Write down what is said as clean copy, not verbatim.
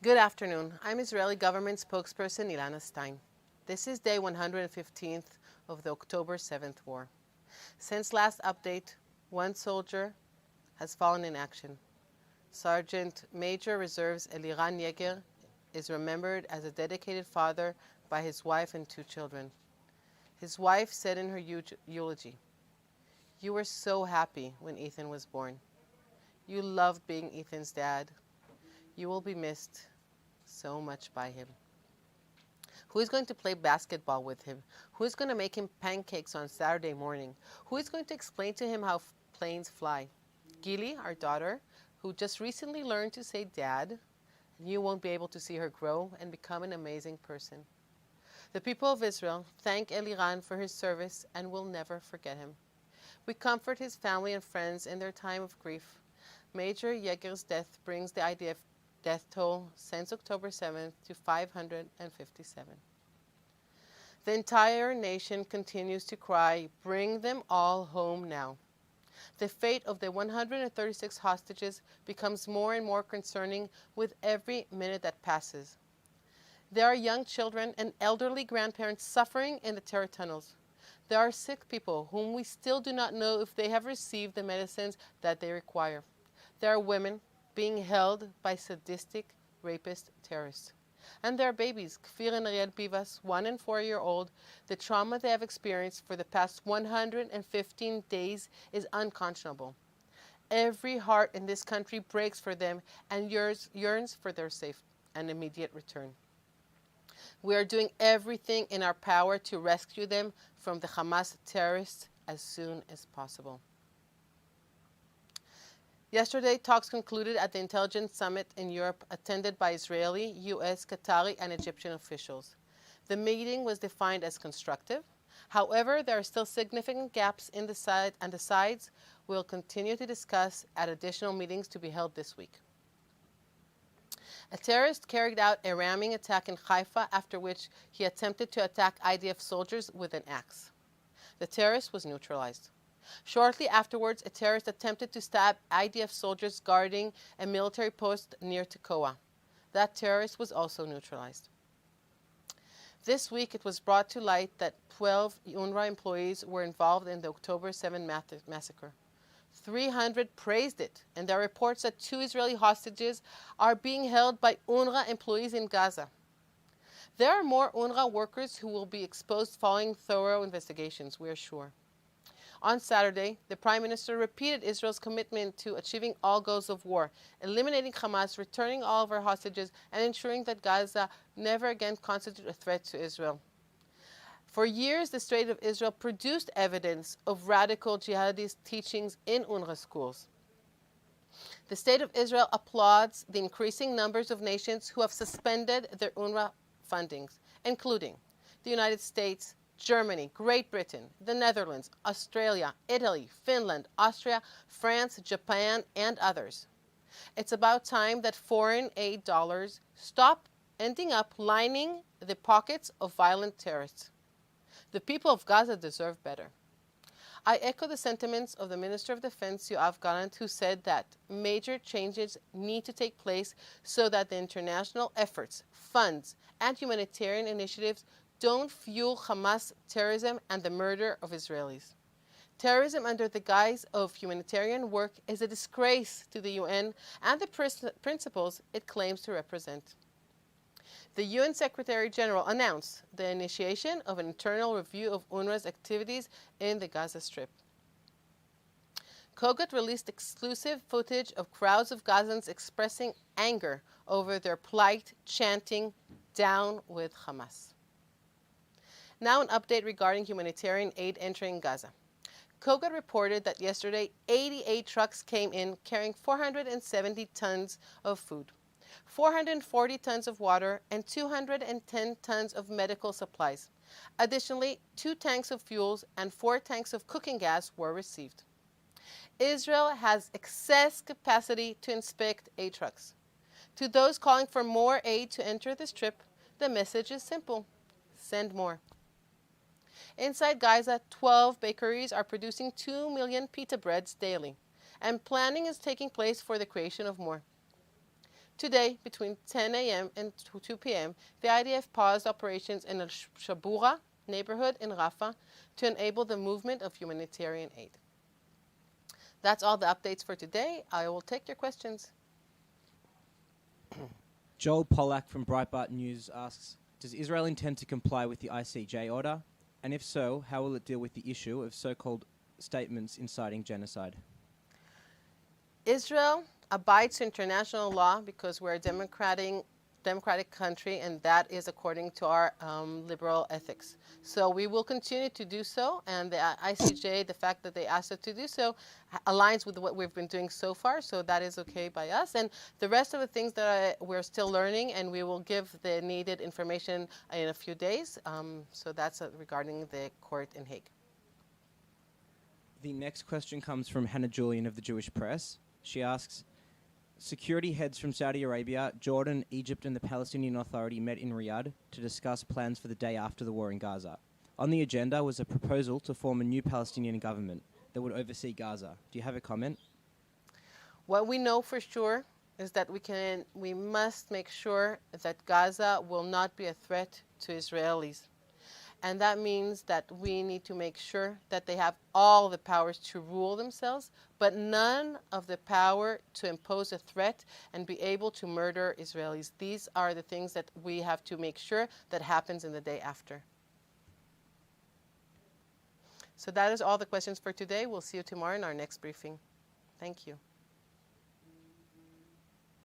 Good afternoon. I'm Israeli government spokesperson Ilana Stein. This is day 115th of the October 7th war. Since last update, one soldier has fallen in action. Sergeant Major Reserves Eliran Yeger is remembered as a dedicated father by his wife and 2 children. His wife said in her eulogy, "You were so happy when Ethan was born. You loved being Ethan's dad. You will be missed so much by him." Who is going to play basketball with him? Who is going to make him pancakes on Saturday morning? Who is going to explain to him how planes fly? Gili, our daughter, who just recently learned to say dad, and you won't be able to see her grow and become an amazing person. The people of Israel thank Eliran for his service and will never forget him. We comfort his family and friends in their time of grief. Major Yeger's death brings the IDF death toll since October 7th to 557. The entire nation continues to cry, "Bring them all home now." The fate of the 136 hostages becomes more and more concerning with every minute that passes. There are young children and elderly grandparents suffering in the terror tunnels. There are sick people whom we still do not know if they have received the medicines that they require. There are women being held by sadistic rapist terrorists. And there are babies, Kfir and Ariel Bivas, 1 and 4-year-old. The trauma they have experienced for the past 115 days is unconscionable. Every heart in this country breaks for them and yearns for their safe and immediate return. We are doing everything in our power to rescue them from the Hamas terrorists as soon as possible. Yesterday, talks concluded at the Intelligence Summit in Europe, attended by Israeli, U.S., Qatari, and Egyptian officials. The meeting was defined as constructive. However, there are still significant gaps in the sides will continue to discuss at additional meetings to be held this week. A terrorist carried out a ramming attack in Haifa, after which he attempted to attack IDF soldiers with an axe. The terrorist was neutralized. Shortly afterwards, a terrorist attempted to stab IDF soldiers guarding a military post near Tekoa. That terrorist was also neutralized. This week, it was brought to light that 12 UNRWA employees were involved in the October 7 massacre. 300 praised it, and there are reports that 2 Israeli hostages are being held by UNRWA employees in Gaza. There are more UNRWA workers who will be exposed following thorough investigations, we are sure. On Saturday, the Prime Minister repeated Israel's commitment to achieving all goals of war, eliminating Hamas, returning all of our hostages, and ensuring that Gaza never again constitute a threat to Israel. For years, the State of Israel produced evidence of radical jihadist teachings in UNRWA schools. The State of Israel applauds the increasing numbers of nations who have suspended their UNRWA fundings, including the United States, Germany, Great Britain, the Netherlands, Australia, Italy, Finland, Austria, France, Japan, and others. It's about time that foreign aid dollars stop ending up lining the pockets of violent terrorists. The people of Gaza deserve better. I echo the sentiments of the Minister of Defense, Yoav Gallant, who said that major changes need to take place so that the international efforts, funds, and humanitarian initiatives don't fuel Hamas terrorism and the murder of Israelis. Terrorism under the guise of humanitarian work is a disgrace to the UN and the principles it claims to represent. The UN Secretary General announced the initiation of an internal review of UNRWA's activities in the Gaza Strip. Kogat released exclusive footage of crowds of Gazans expressing anger over their plight, chanting, "Down with Hamas." Now an update regarding humanitarian aid entering Gaza. Kogat reported that yesterday 88 trucks came in carrying 470 tons of food, 440 tons of water, and 210 tons of medical supplies. Additionally, 2 tanks of fuels and 4 tanks of cooking gas were received. Israel has excess capacity to inspect aid trucks. To those calling for more aid to enter the Strip, the message is simple: send more. Inside Gaza, 12 bakeries are producing 2 million pita breads daily, and planning is taking place for the creation of more. Today, between 10 a.m. and 2 p.m., the IDF paused operations in al-Shabura neighborhood in Rafah to enable the movement of humanitarian aid. That's all the updates for today. I will take your questions. Joel Pollack from Breitbart News asks, does Israel intend to comply with the ICJ order? And if so, how will it deal with the issue of so-called statements inciting genocide? Israel abides to international law because we're a democratic country, and that is according to our liberal ethics. So we will continue to do so, and the ICJ, the fact that they asked us to do so, aligns with what we've been doing so far, so that is okay by us. And the rest of the things that we're still learning, and we will give the needed information in a few days. So that's regarding the court in Hague. The next question comes from Hannah Julian of the Jewish Press. She asks, security heads from Saudi Arabia, Jordan, Egypt and the Palestinian Authority met in Riyadh to discuss plans for the day after the war in Gaza. On the agenda was a proposal to form a new Palestinian government that would oversee Gaza. Do you have a comment? What we know for sure is that we must make sure that Gaza will not be a threat to Israelis. And that means that we need to make sure that they have all the powers to rule themselves, but none of the power to impose a threat and be able to murder Israelis. These are the things that we have to make sure that happens in the day after. So that is all the questions for today. We'll see you tomorrow in our next briefing. Thank you.